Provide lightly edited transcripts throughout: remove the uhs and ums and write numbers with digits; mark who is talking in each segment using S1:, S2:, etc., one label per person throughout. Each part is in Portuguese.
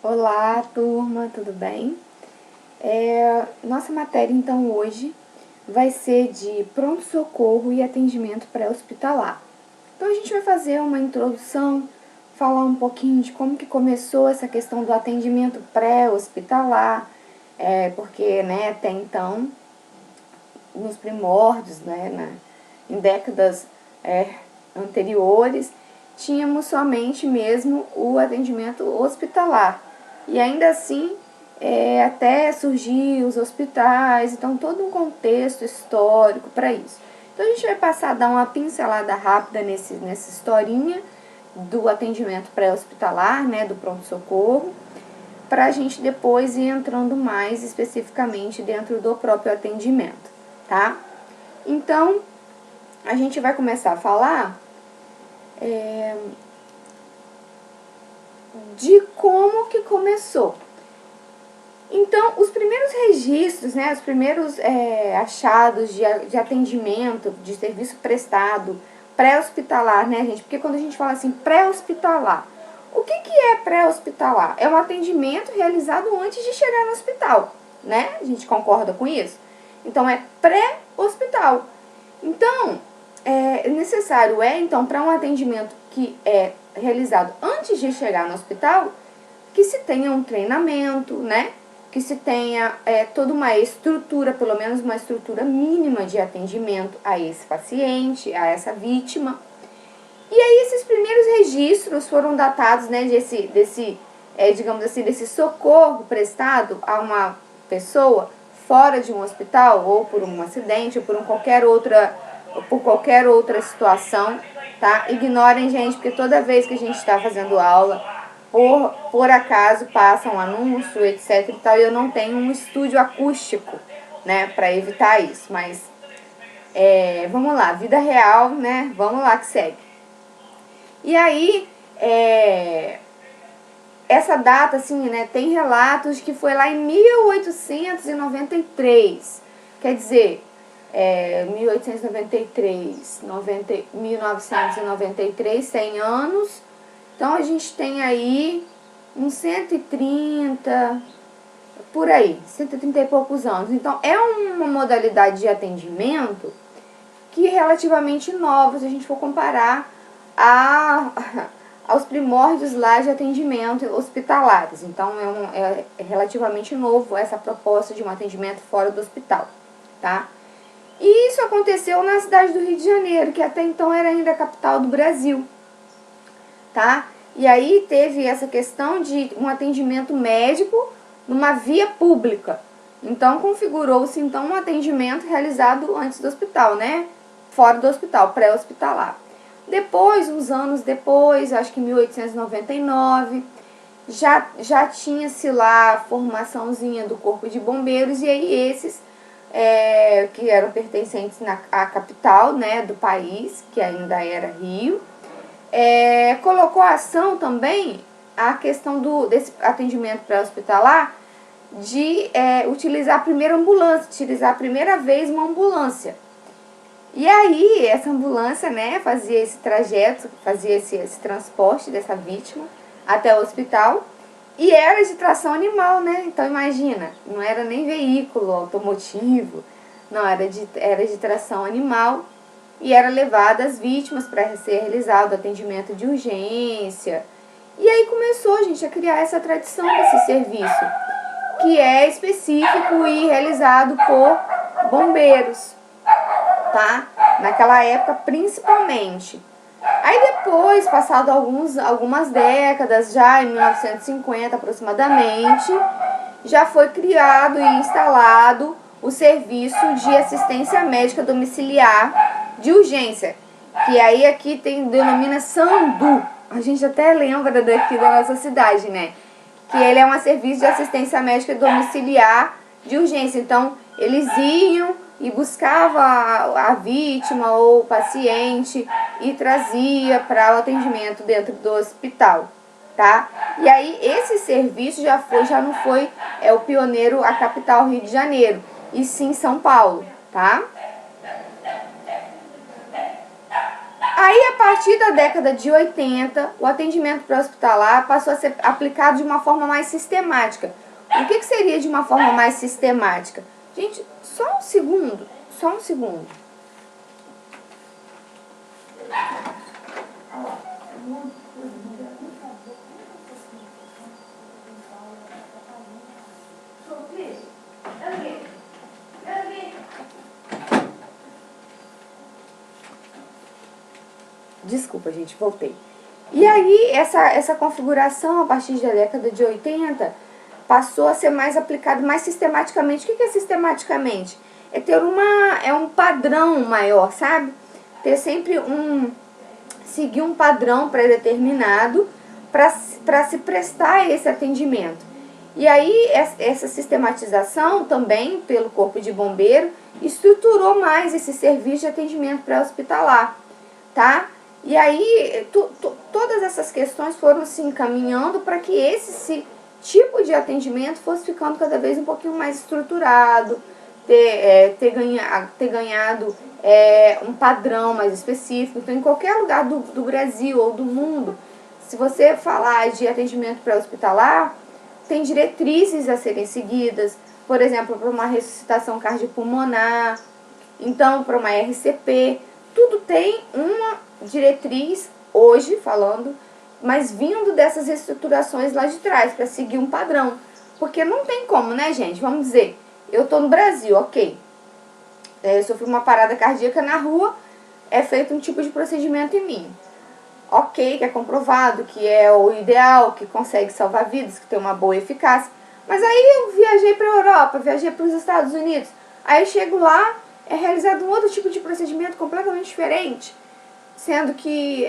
S1: Olá, turma, tudo bem? Nossa matéria, então, hoje vai ser de pronto-socorro e atendimento pré-hospitalar. Então, a gente vai fazer uma introdução, falar um pouquinho de como que começou essa questão do atendimento pré-hospitalar, porque, né, até então, nos primórdios, né, em décadas anteriores, tínhamos somente mesmo o atendimento hospitalar. E ainda assim, até surgir os hospitais, então todo um contexto histórico para isso. Então a gente vai passar a dar uma pincelada rápida nessa historinha do atendimento pré-hospitalar, né, do pronto-socorro, para a gente depois ir entrando mais especificamente dentro do próprio atendimento, tá? Então, a gente vai começar a falar de como que começou. Então, os primeiros registros, né, os primeiros achados de atendimento, de serviço prestado, pré-hospitalar, né, gente? Porque quando a gente fala assim, pré-hospitalar, o que é pré-hospitalar? É um atendimento realizado antes de chegar no hospital, né? A gente concorda com isso? Então, é pré-hospital. Então, é necessário, então, para um atendimento que é realizado antes de chegar no hospital, que se tenha um treinamento, né? Que se tenha toda uma estrutura, pelo menos uma estrutura mínima de atendimento a esse paciente, a essa vítima. E aí esses primeiros registros foram datados, né, digamos assim, desse socorro prestado a uma pessoa fora de um hospital, ou por um acidente, ou por qualquer outra situação, tá? Ignorem, gente, porque toda vez que a gente está fazendo aula, por acaso passa um anúncio, etc e tal, e eu não tenho um estúdio acústico, né, para evitar isso, mas vamos lá, vida real, né, vamos lá que segue. E aí, essa data, assim, né, tem relatos que foi lá em 1893, quer dizer, 1893, 1993, 100 anos, então a gente tem aí uns 130, por aí, 130 e poucos anos. Então, é uma modalidade de atendimento que é relativamente nova, se a gente for comparar aos primórdios lá de atendimento hospitalares. Então, é relativamente novo essa proposta de um atendimento fora do hospital, tá? E isso aconteceu na cidade do Rio de Janeiro, que até então era ainda a capital do Brasil, tá? E aí teve essa questão de um atendimento médico numa via pública. Então, configurou-se então um atendimento realizado antes do hospital, né? Fora do hospital, pré-hospitalar. Depois, uns anos depois, acho que em 1899, já tinha-se lá a formaçãozinha do Corpo de Bombeiros, e aí esses que eram pertencentes à capital, né, do país, que ainda era Rio, colocou a ação também a questão desse atendimento pré-hospitalar de utilizar a primeira ambulância, utilizar a primeira vez uma ambulância. E aí, essa ambulância, né, fazia esse trajeto, fazia esse transporte dessa vítima até o hospital, e era de tração animal, né? Então, imagina, não era nem veículo automotivo, não, era de tração animal, e era levada as vítimas para ser realizado atendimento de urgência. E aí começou, gente, a criar essa tradição desse serviço, que é específico e realizado por bombeiros, tá? Naquela época, principalmente. Aí depois, passado algumas décadas, já em 1950 aproximadamente, já foi criado e instalado o serviço de assistência médica domiciliar de urgência, que aí aqui denomina SAMDU. A gente até lembra daqui da nossa cidade, né? Que ele é um serviço de assistência médica domiciliar de urgência. Então, eles iam e buscavam a vítima ou o paciente e trazia para o atendimento dentro do hospital, tá? E aí, esse serviço já não foi o pioneiro a capital Rio de Janeiro, e sim São Paulo, tá? Aí, a partir da década de 80, o atendimento pré-hospitalar passou a ser aplicado de uma forma mais sistemática. O que seria de uma forma mais sistemática? Gente, só um segundo, só um segundo. Desculpa, gente, voltei. E aí, essa configuração, a partir da década de 80, passou a ser mais aplicada mais sistematicamente. O que é sistematicamente? É ter um padrão maior, sabe? Ter sempre seguir um padrão pré-determinado para se prestar esse atendimento. E aí, essa sistematização também, pelo Corpo de Bombeiro, estruturou mais esse serviço de atendimento pré-hospitalar, tá? E aí, todas essas questões foram se encaminhando para que esse tipo de atendimento fosse ficando cada vez um pouquinho mais estruturado, ter ganhado um padrão mais específico. Então, em qualquer lugar do Brasil ou do mundo, se você falar de atendimento pré-hospitalar, tem diretrizes a serem seguidas, por exemplo, para uma ressuscitação cardiopulmonar, então para uma RCP, tudo tem uma diretriz hoje falando, mas vindo dessas estruturações lá de trás, para seguir um padrão. Porque não tem como, né, gente? Vamos dizer, eu tô no Brasil, ok. Eu sofri uma parada cardíaca na rua, é feito um tipo de procedimento em mim. Ok, que é comprovado, que é o ideal, que consegue salvar vidas, que tem uma boa eficácia. Mas aí eu viajei para a Europa, viajei para os Estados Unidos. Aí eu chego lá, é realizado um outro tipo de procedimento completamente diferente. Sendo que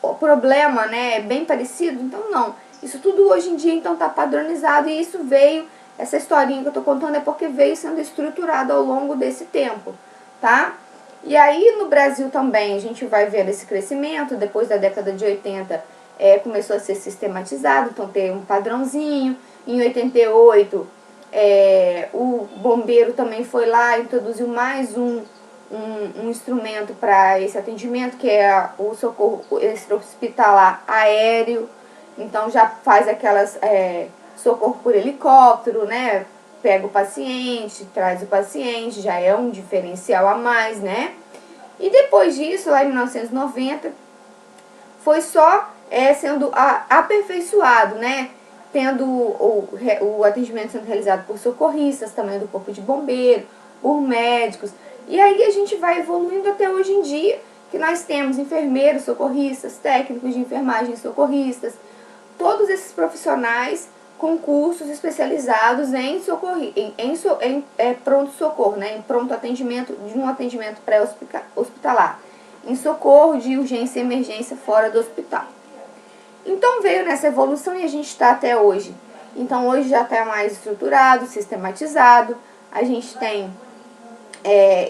S1: o problema, né, é bem parecido. Então, não. Isso tudo hoje em dia, então, está padronizado. E isso veio, essa historinha que eu estou contando é porque veio sendo estruturado ao longo desse tempo, tá? E aí, no Brasil também, a gente vai vendo esse crescimento. Depois da década de 80, começou a ser sistematizado. Então, tem um padrãozinho. Em 88, o bombeiro também foi lá e introduziu mais um instrumento para esse atendimento, que é o socorro extra-hospitalar aéreo. Então já faz aquelas socorro por helicóptero, né? Pega o paciente, traz o paciente, já é um diferencial a mais, né? E depois disso, lá em 1990, foi só sendo aperfeiçoado, né? Tendo o atendimento sendo realizado por socorristas, também do Corpo de Bombeiro, por médicos. E aí a gente vai evoluindo até hoje em dia, que nós temos enfermeiros, socorristas, técnicos de enfermagem, socorristas, todos esses profissionais com cursos especializados em pronto-socorro, né, em pronto atendimento, de um atendimento pré-hospitalar, em socorro de urgência e emergência fora do hospital. Então veio nessa evolução e a gente está até hoje. Então hoje já está mais estruturado, sistematizado, a gente tem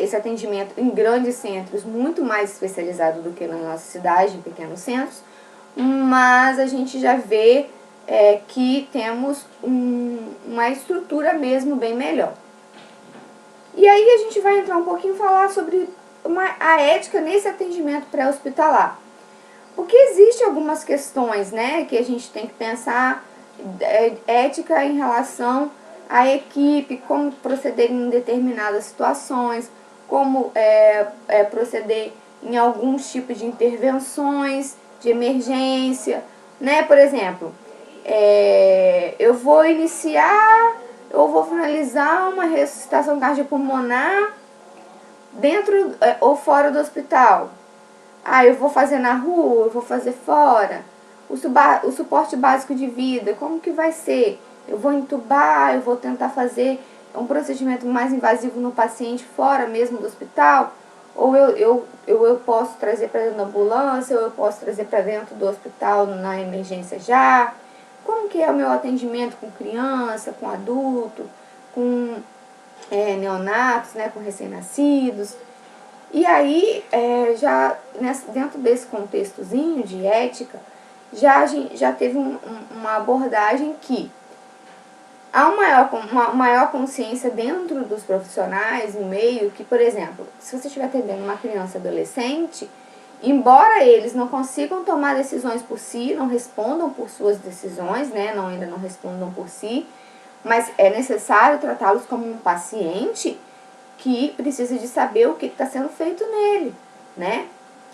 S1: esse atendimento em grandes centros, muito mais especializado do que na nossa cidade, em pequenos centros, mas a gente já vê que temos uma estrutura mesmo bem melhor. E aí a gente vai entrar um pouquinho e falar sobre a ética nesse atendimento pré-hospitalar. Porque existem algumas questões, né, que a gente tem que pensar, ética em relação à equipe, como proceder em determinadas situações, como proceder em alguns tipos de intervenções de emergência, né? Por exemplo, eu vou finalizar uma ressuscitação cardiopulmonar dentro ou fora do hospital. Eu vou fazer na rua, eu vou fazer fora. O suporte básico de vida, como que vai ser? Eu vou entubar, eu vou tentar fazer um procedimento mais invasivo no paciente fora mesmo do hospital? Ou eu posso trazer para dentro da ambulância, ou eu posso trazer para dentro do hospital na emergência já? Como que é o meu atendimento com criança, com adulto, com neonatos, né, com recém-nascidos? E aí, dentro desse contextozinho de ética, já teve uma abordagem que há uma maior consciência dentro dos profissionais, no meio, que, por exemplo, se você estiver atendendo uma criança e adolescente, embora eles não consigam tomar decisões por si, não respondam por suas decisões, né, ainda não respondam por si, mas é necessário tratá-los como um paciente que precisa de saber o que está sendo feito nele, né?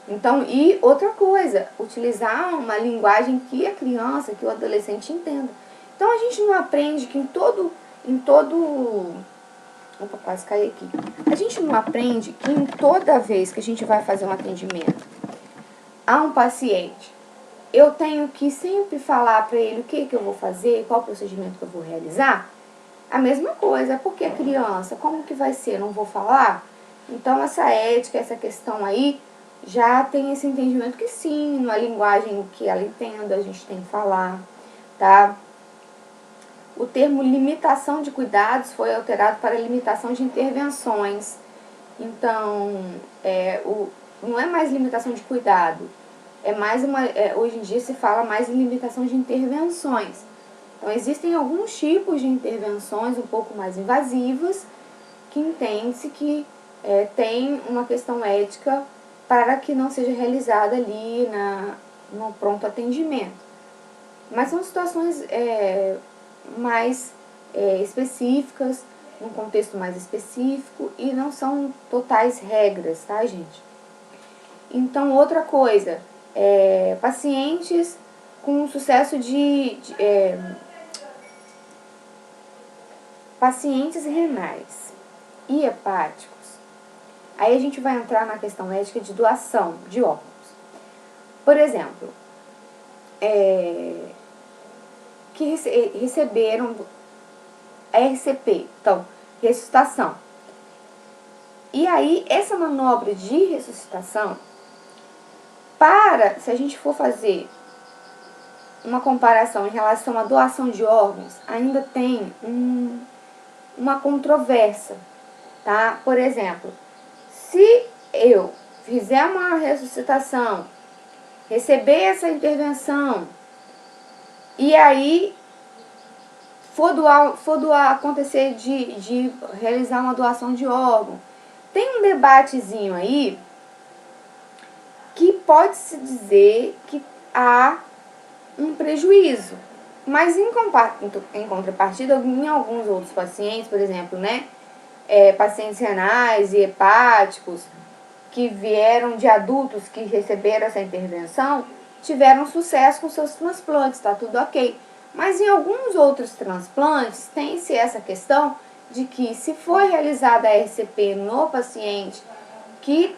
S1: Então, e outra coisa, utilizar uma linguagem que a criança, que o adolescente entenda. Então, a gente não aprende que opa, quase caí aqui. A gente não aprende que em toda vez que a gente vai fazer um atendimento a um paciente, eu tenho que sempre falar para ele o que eu vou fazer, qual procedimento que eu vou realizar. A mesma coisa, porque a criança, como que vai ser? Não vou falar? Então, essa ética, essa questão aí, já tem esse entendimento que sim, na linguagem que ela entenda, a gente tem que falar, tá? O termo limitação de cuidados foi alterado para limitação de intervenções. Então, não é mais limitação de cuidado, hoje em dia se fala mais em limitação de intervenções. Então, existem alguns tipos de intervenções um pouco mais invasivas, que entende-se que tem uma questão ética para que não seja realizada ali no pronto atendimento. Mas são situações mais específicas, num contexto mais específico, e não são totais regras, tá, gente? Então, outra coisa, pacientes com sucesso pacientes renais e hepáticos. Aí a gente vai entrar na questão ética de doação de órgãos. Por exemplo, que receberam RCP, então, ressuscitação. E aí, essa manobra de ressuscitação, se a gente for fazer uma comparação em relação à doação de órgãos, ainda tem uma controvérsia, tá? Por exemplo, se eu fizer uma ressuscitação, receber essa intervenção, e aí acontecer de realizar uma doação de órgão, tem um debatezinho aí que pode-se dizer que há um prejuízo. Mas em contrapartida, em alguns outros pacientes, por exemplo, né, pacientes renais e hepáticos que vieram de adultos que receberam essa intervenção, tiveram sucesso com seus transplantes, tá tudo ok. Mas em alguns outros transplantes, tem-se essa questão de que se foi realizada a RCP no paciente que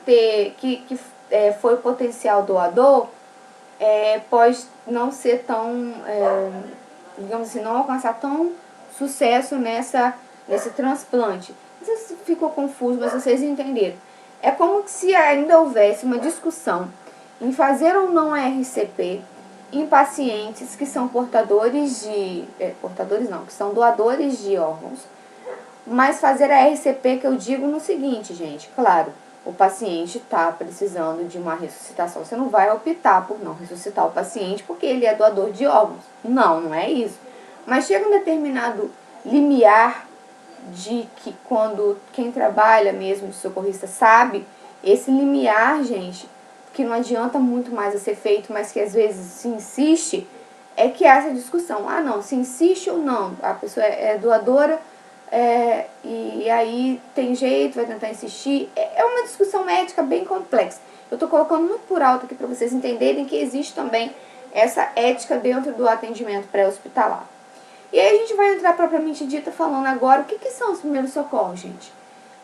S1: foi potencial doador, pode não ser tão, digamos assim, não alcançar tão sucesso nesse transplante. Não sei se ficou confuso, mas vocês entenderam. É como se ainda houvesse uma discussão em fazer ou não a RCP em pacientes que são que são doadores de órgãos, mas fazer a RCP, que eu digo no seguinte, gente, claro, o paciente está precisando de uma ressuscitação, você não vai optar por não ressuscitar o paciente porque ele é doador de órgãos. Não é isso. Mas chega um determinado limiar de que quando quem trabalha mesmo de socorrista sabe, esse limiar, gente, que não adianta muito mais a ser feito, mas que às vezes se insiste, é que há essa discussão. Ah, não, se insiste ou não, a pessoa é doadora, e aí tem jeito, vai tentar insistir. É uma discussão ética bem complexa. Eu estou colocando muito por alto aqui para vocês entenderem que existe também essa ética dentro do atendimento pré-hospitalar. E aí a gente vai entrar propriamente dita falando agora o que são os primeiros socorros, gente.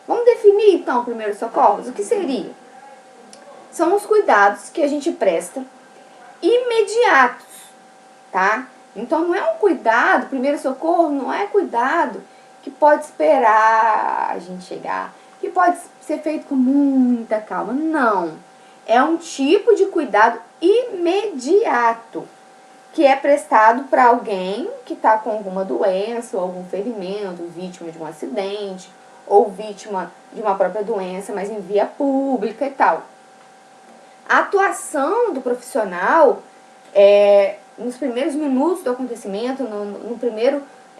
S1: Vamos definir então primeiros socorros? O que seria? São os cuidados que a gente presta imediatos, tá? Então não é um cuidado, primeiro socorro não é cuidado que pode esperar a gente chegar, que pode ser feito com muita calma. Não. É um tipo de cuidado imediato que é prestado para alguém que está com alguma doença ou algum ferimento, vítima de um acidente ou vítima de uma própria doença, mas em via pública e tal. A atuação do profissional nos primeiros minutos do acontecimento,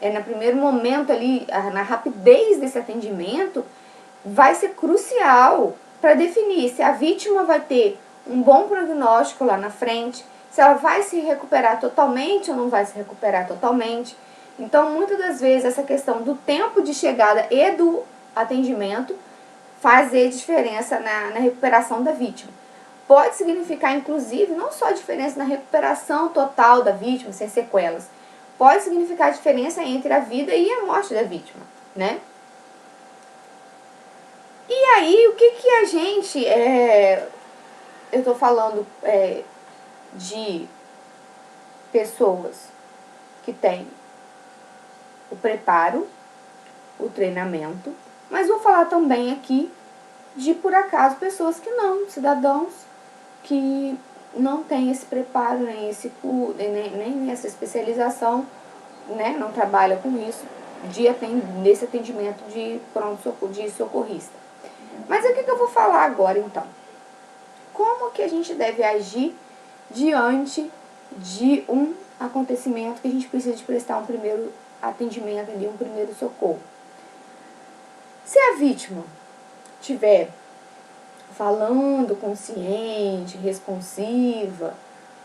S1: no primeiro momento ali, na rapidez desse atendimento, vai ser crucial para definir se a vítima vai ter um bom prognóstico lá na frente, se ela vai se recuperar totalmente ou não vai se recuperar totalmente. Então, muitas das vezes, essa questão do tempo de chegada e do atendimento fazer diferença na recuperação da vítima. Pode significar, inclusive, não só diferença na recuperação total da vítima, sem sequelas, pode significar diferença entre a vida e a morte da vítima, né? E aí, o que a gente... eu tô falando de pessoas que têm o preparo, o treinamento, mas vou falar também aqui de, por acaso, pessoas que não, cidadãos que não têm esse preparo, nem essa especialização, né, não trabalha com isso, desse atendimento de pronto-socorro, de socorrista. Mas o que eu vou falar agora, então? Como que a gente deve agir diante de um acontecimento que a gente precisa de prestar um primeiro atendimento ali, um primeiro socorro? Se a vítima tiver falando consciente, responsiva,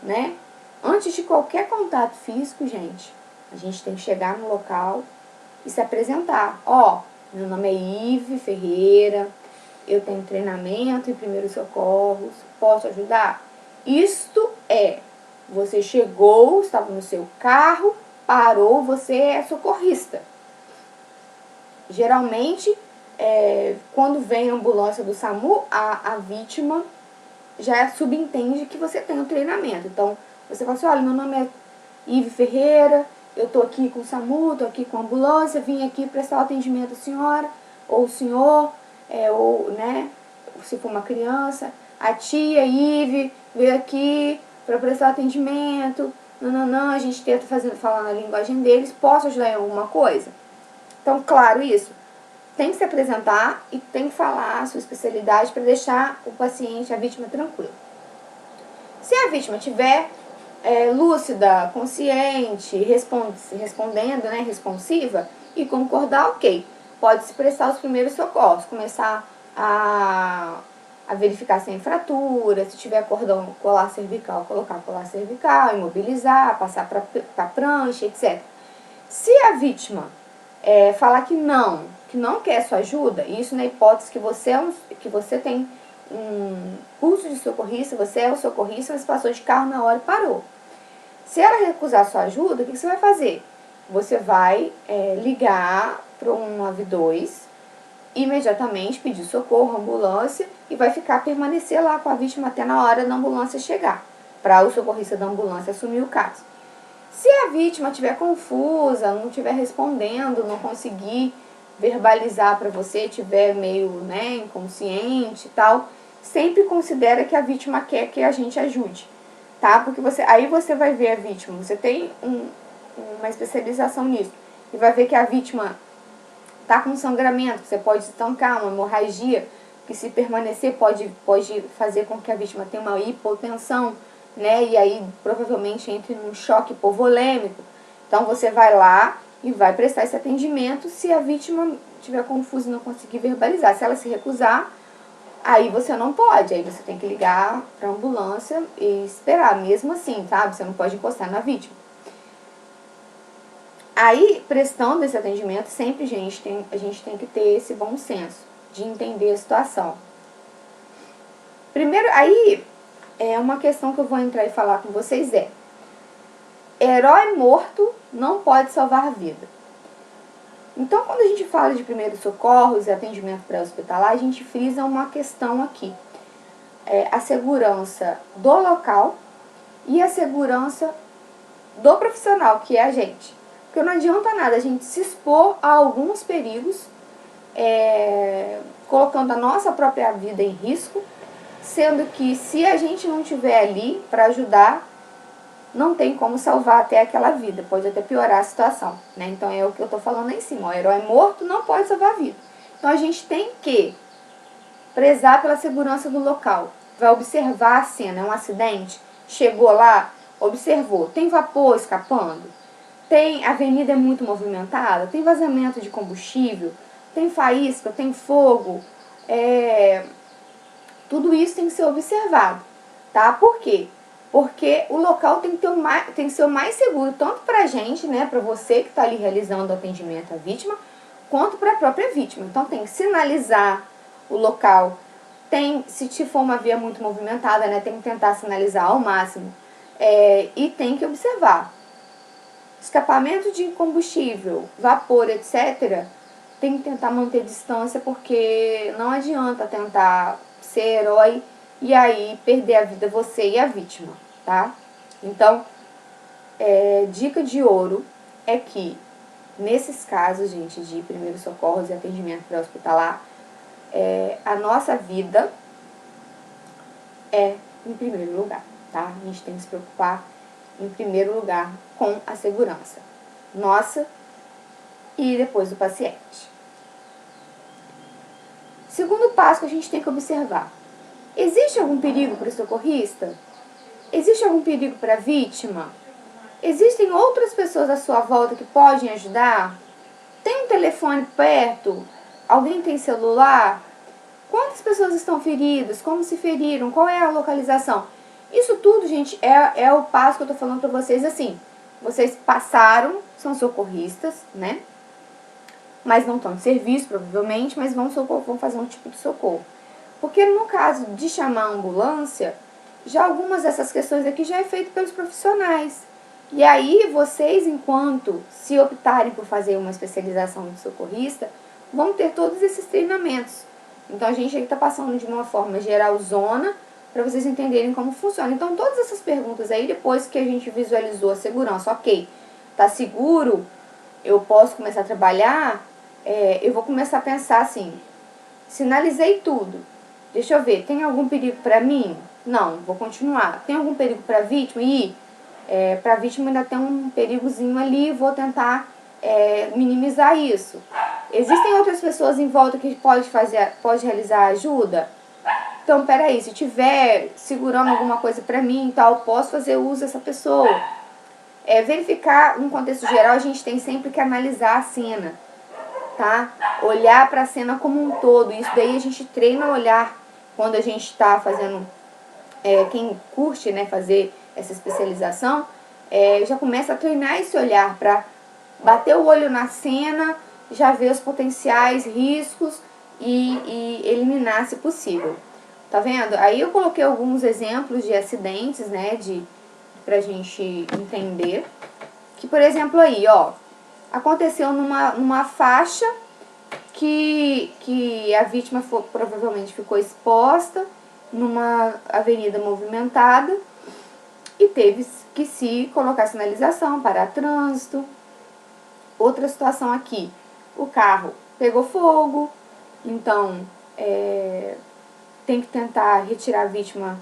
S1: né? Antes de qualquer contato físico, gente, a gente tem que chegar no local e se apresentar. Ó, meu nome é Ive Ferreira, eu tenho treinamento em primeiros socorros, posso ajudar? Isto você chegou, estava no seu carro, parou, você é socorrista. Geralmente, quando vem a ambulância do SAMU, a vítima já subentende que você tem um treinamento. Então, você fala assim, olha, meu nome é Ive Ferreira, eu tô aqui com o SAMU, tô aqui com a ambulância, vim aqui prestar o atendimento à senhora, ou o senhor, ou, né, se for uma criança, a tia Ive veio aqui para prestar atendimento, não, a gente tenta falar na linguagem deles, posso ajudar em alguma coisa? Então, claro, isso. Tem que se apresentar e tem que falar a sua especialidade para deixar o paciente, a vítima, tranquila. Se a vítima tiver lúcida, consciente, respondendo, né, responsiva e concordar, ok. Pode-se prestar os primeiros socorros, começar a verificar se tem fratura, se tiver cordão, colar cervical, colocar colar cervical, imobilizar, passar para prancha, etc. Se a vítima falar que não quer sua ajuda, isso na hipótese que você tem um curso de socorrista, você é o socorrista, mas passou de carro na hora e parou. Se ela recusar sua ajuda, o que você vai fazer? Você vai ligar para um 92, imediatamente pedir socorro, ambulância, e vai permanecer lá com a vítima até na hora da ambulância chegar, para o socorrista da ambulância assumir o caso. Se a vítima estiver confusa, não estiver respondendo, não conseguir verbalizar para você, estiver meio, né, inconsciente e tal, sempre considera que a vítima quer que a gente ajude, tá? Porque aí você vai ver a vítima, você tem uma especialização nisso, e vai ver que a vítima tá com sangramento, que você pode estancar, uma hemorragia, que se permanecer pode fazer com que a vítima tenha uma hipotensão, né? E aí provavelmente entre num choque hipovolêmico. Então você vai lá e vai prestar esse atendimento se a vítima estiver confusa e não conseguir verbalizar. Se ela se recusar, aí você não pode, aí você tem que ligar para a ambulância e esperar, mesmo assim, sabe? Você não pode encostar na vítima. Aí, prestando esse atendimento, sempre a gente tem que ter esse bom senso de entender a situação. Primeiro, aí, uma questão que eu vou entrar e falar com vocês herói morto não pode salvar a vida. Então, quando a gente fala de primeiros socorros e atendimento pré-hospitalar, a gente frisa uma questão aqui. A segurança do local e a segurança do profissional, que é a gente. Porque não adianta nada a gente se expor a alguns perigos, colocando a nossa própria vida em risco, sendo que se a gente não estiver ali para ajudar, não tem como salvar até aquela vida, pode até piorar a situação, né? Então é o que eu estou falando aí em cima, o herói morto não pode salvar a vida. Então a gente tem que prezar pela segurança do local, vai observar a cena, é um acidente, chegou lá, observou, tem vapor escapando? A avenida é muito movimentada, tem vazamento de combustível, tem faísca, tem fogo, tudo isso tem que ser observado, tá? Por quê? Porque o local tem que ser o mais seguro, tanto para a gente, né, para você que está ali realizando o atendimento à vítima, quanto para a própria vítima. Então tem que sinalizar o local, se for uma via muito movimentada, né, tem que tentar sinalizar ao máximo, e tem que observar. Escapamento de combustível, vapor, etc., tem que tentar manter distância, porque não adianta tentar ser herói e aí perder a vida você e a vítima, tá? Então, dica de ouro é que, nesses casos, gente, de primeiros socorros e atendimento pré-hospitalar, a nossa vida é em primeiro lugar, tá? A gente tem que se preocupar em primeiro lugar com a segurança nossa e depois do paciente. Segundo passo que a gente tem que observar: existe algum perigo para o socorrista? Existe algum perigo para a vítima? Existem outras pessoas à sua volta que podem ajudar? Tem um telefone perto? Alguém tem celular? Quantas pessoas estão feridas? Como se feriram? Qual é a localização? Isso tudo, gente, é o passo que eu tô falando pra vocês assim. Vocês passaram, são socorristas, né? Mas não estão de serviço, provavelmente, mas vão fazer um tipo de socorro. Porque no caso de chamar a ambulância, já algumas dessas questões aqui já é feito pelos profissionais. E aí vocês, enquanto se optarem por fazer uma especialização de socorrista, vão ter todos esses treinamentos. Então a gente aqui está passando de uma forma geralzona para vocês entenderem como funciona. Então todas essas perguntas aí, depois que a gente visualizou a segurança, ok, tá seguro, eu posso começar a trabalhar, eu vou começar a pensar assim: sinalizei tudo, deixa eu ver, tem algum perigo para mim? Não, vou continuar. Tem algum perigo para a vítima? Para a vítima ainda tem um perigozinho ali, vou tentar minimizar isso. Existem outras pessoas em volta que pode realizar ajuda? Então, peraí, se tiver segurando alguma coisa para mim e tal, posso fazer uso dessa pessoa. Verificar, no contexto geral, a gente tem sempre que analisar a cena, tá? Olhar para a cena como um todo. Isso daí a gente treina o olhar quando a gente está fazendo, quem curte, né, fazer essa especialização, já começa a treinar esse olhar para bater o olho na cena, já ver os potenciais riscos e eliminar se possível. Tá vendo? Aí eu coloquei alguns exemplos de acidentes, né, pra gente entender. Que, por exemplo, aí, ó, aconteceu numa faixa que a vítima provavelmente ficou exposta numa avenida movimentada e teve que se colocar sinalização, parar trânsito. Outra situação aqui: o carro pegou fogo, então tem que tentar retirar a vítima,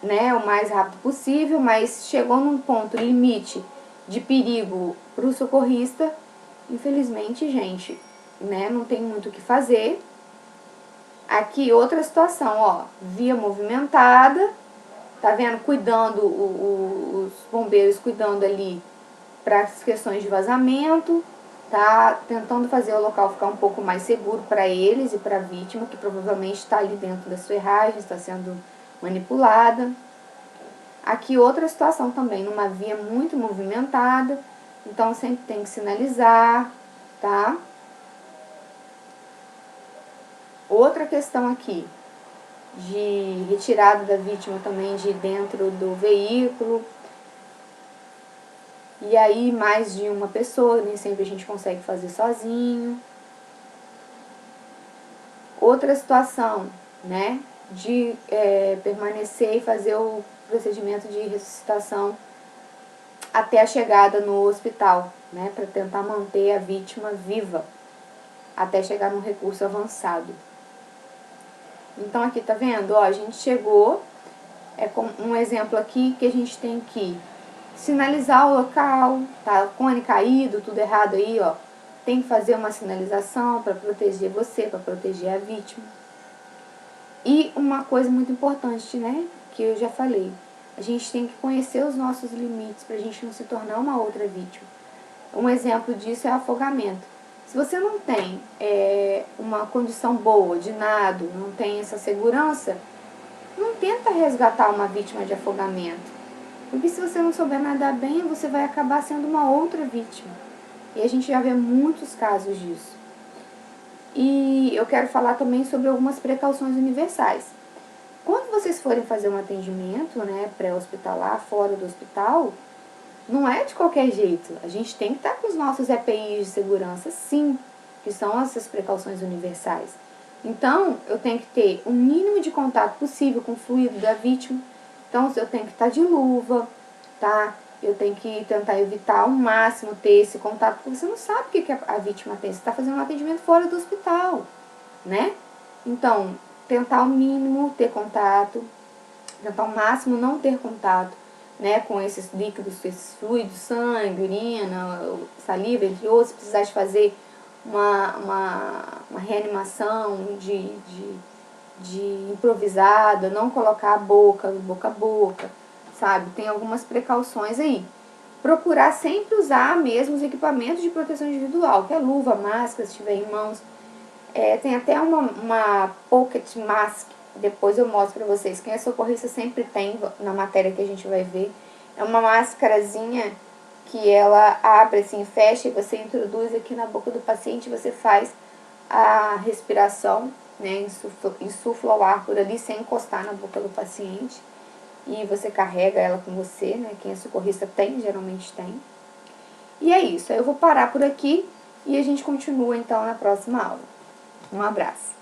S1: né, o mais rápido possível, mas chegou num ponto limite de perigo para o socorrista, infelizmente, gente, né, não tem muito o que fazer. Aqui outra situação, ó, via movimentada, tá vendo? Cuidando, os bombeiros cuidando ali para as questões de vazamento, tá tentando fazer o local ficar um pouco mais seguro para eles e para a vítima, que provavelmente está ali dentro das ferragens, está sendo manipulada. Aqui outra situação também, numa via muito movimentada, então sempre tem que sinalizar, tá? Outra questão aqui, de retirada da vítima também de dentro do veículo. E aí mais de uma pessoa, nem sempre a gente consegue fazer sozinho. Outra situação, né, de permanecer e fazer o procedimento de ressuscitação até a chegada no hospital, né, para tentar manter a vítima viva até chegar num recurso avançado. Então aqui tá vendo, ó, a gente chegou, com um exemplo aqui que a gente tem que sinalizar o local, tá, cone caído, tudo errado aí, ó, tem que fazer uma sinalização para proteger você, para proteger a vítima. E uma coisa muito importante, né, que eu já falei, a gente tem que conhecer os nossos limites para a gente não se tornar uma outra vítima. Um exemplo disso é afogamento. Se você não tem uma condição boa de nado, não tem essa segurança, não tenta resgatar uma vítima de afogamento. Porque se você não souber nadar bem, você vai acabar sendo uma outra vítima. E a gente já vê muitos casos disso. E eu quero falar também sobre algumas precauções universais. Quando vocês forem fazer um atendimento, né, pré-hospitalar, fora do hospital, não é de qualquer jeito. A gente tem que estar com os nossos EPIs de segurança, sim, que são essas precauções universais. Então, eu tenho que ter o mínimo de contato possível com o fluido da vítima. Então, eu tenho que estar de luva, tá? Eu tenho que tentar evitar ao máximo ter esse contato, porque você não sabe o que a vítima tem. Você está fazendo um atendimento fora do hospital, né? Então, tentar ao mínimo ter contato, tentar ao máximo não ter contato, né, com esses líquidos, esses fluidos, sangue, urina, saliva, entre outros. Se precisar de fazer uma reanimação de improvisada, não colocar a boca a boca, sabe? Tem algumas precauções aí. Procurar sempre usar mesmo os equipamentos de proteção individual, que é luva, máscara, se tiver em mãos. Tem até uma pocket mask, depois eu mostro pra vocês, quem é socorrista sempre tem na matéria que a gente vai ver. É uma máscarazinha que ela abre assim, fecha, e você introduz aqui na boca do paciente, você faz a respiração, né, insufla o ar por ali sem encostar na boca do paciente, e você carrega ela com você, né, quem é socorrista tem, geralmente tem. E é isso, aí eu vou parar por aqui e a gente continua então na próxima aula. Um abraço.